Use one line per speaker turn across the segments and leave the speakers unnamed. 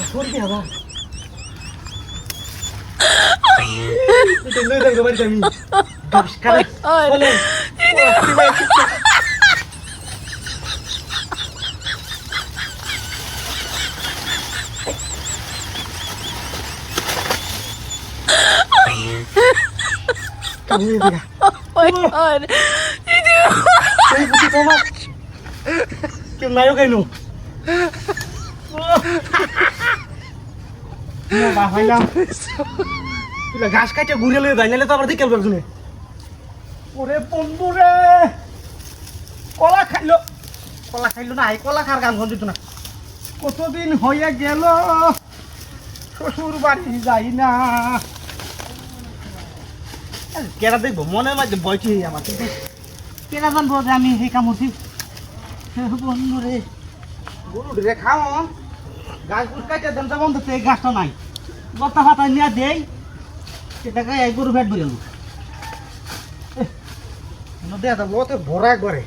সরবি আবার এটা লই যাবো বাড়ি আমি গাছ কাটে বলে
my god.
এই বুঝি তোমা কেউ নাইও গাইলো না ভাইলাম তুই ঘাস কাটে ঘুরে লয়ে যাই নালে তো আবার দেখে বলছুনে ওরে বন্ধু রে কলা খাইলো না এই কলা খার গান শুনছিস না কতদিন হয়ে গেল শ্বশুর বাড়ি যাই না কেরা দেখবো মনের মধ্যে বইছি আমার কেরা জানবো যে আমি সেই কামড়ছি বন্ধু রে গরু রে খাও গাছ গুছ কাটে দেন বন্ধ তো এই গাছটা নাই লতা ফাতা নিয়ে দেই সেটাকে এই গরু ফেট বেরোল নদী আছে লোতে ভরা করে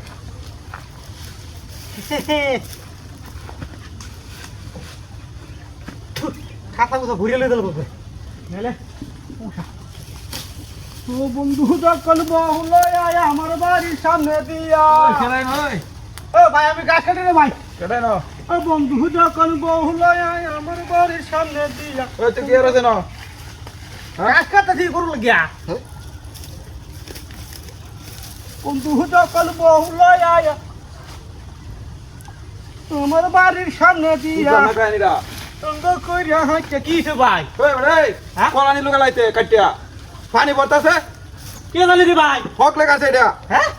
খাতা কোথা ঘুরিয়ে লই দিল বলবে নাহলে ও বন্ধু যখন বহুল আয়া আমার বাড়ির সামনে দিয়া
কেডাই নয়
ও ভাই আমি গাছ কাটি রে ভাই
কেডাই ন
ও বন্ধু যখন বহুল আয়া আমার বাড়ির সামনে দিয়া
ওই তো কি হচ্ছে না
গাছ কাটা দিয়ে গরু লাগিয়া বন্ধু যখন বহুল আয়া আমার বাড়ির সামনে দিয়া
জানা কাহিনীরা
তঙ্গ কইরা হচ্ছে কিছে ভাই
ওই ভাই
হ্যাঁ?
কলানি লোকা লাইতে কাটিয়া পানি পড়তাছে
কে জানি রে ভাই
হক লাগাছে এটা
হ্যাঁ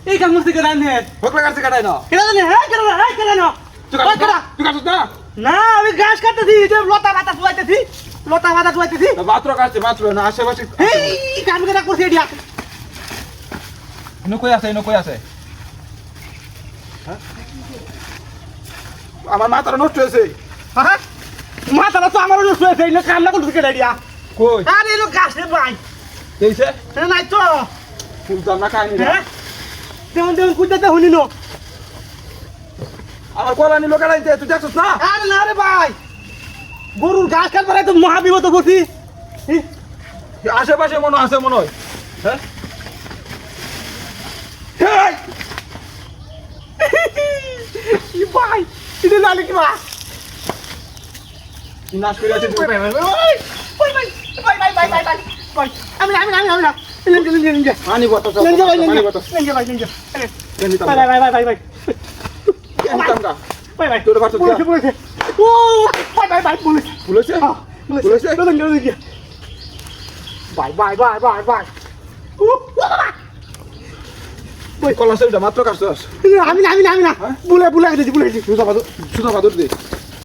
এই কাম করতে কেন নে
হক লাগাছে কাটাই না
কেন জানি হ্যাঁ কেন না
তুই কাটছ না
না আমি ঘাস কাটতেছি যে লতা পাতা ধুয়াইতেছি
মাত্র কাটছে মাত্র না আশেপাশে
এই কাম কেন করছি এডিয়া
নকই আছে আমার মাথাটা নষ্ট হয়েছে
হ্যাঁ মাথাটা তো আমারও নষ্ট হয়েছে এই কাম না করছি কেন এডিয়া
কই
আরে এলো ঘাস রে ভাই
এইছে
নাই তো
ফুলতাম না কাহিনীরা
হ্যাঁ যেমন কুদাতে হইনি নো
আমার কলানি লোকা লাইতে তুই দেখছস না
আরে না রে ভাই গরুর ঘাস কাটবার তো মহাবিপদ করছি
আশেপাশে মনে আছে মনে হয় হ্যাঁ
কি ভাই এটা নালে কি ভাই
নাশ করে আছে তুই
আমি
পানি বতো তোর বাচ্চা বলেছে কলা সেটা মাত্র কাটছস
আমি না বুলে বুলে
সুতা ভাদর দে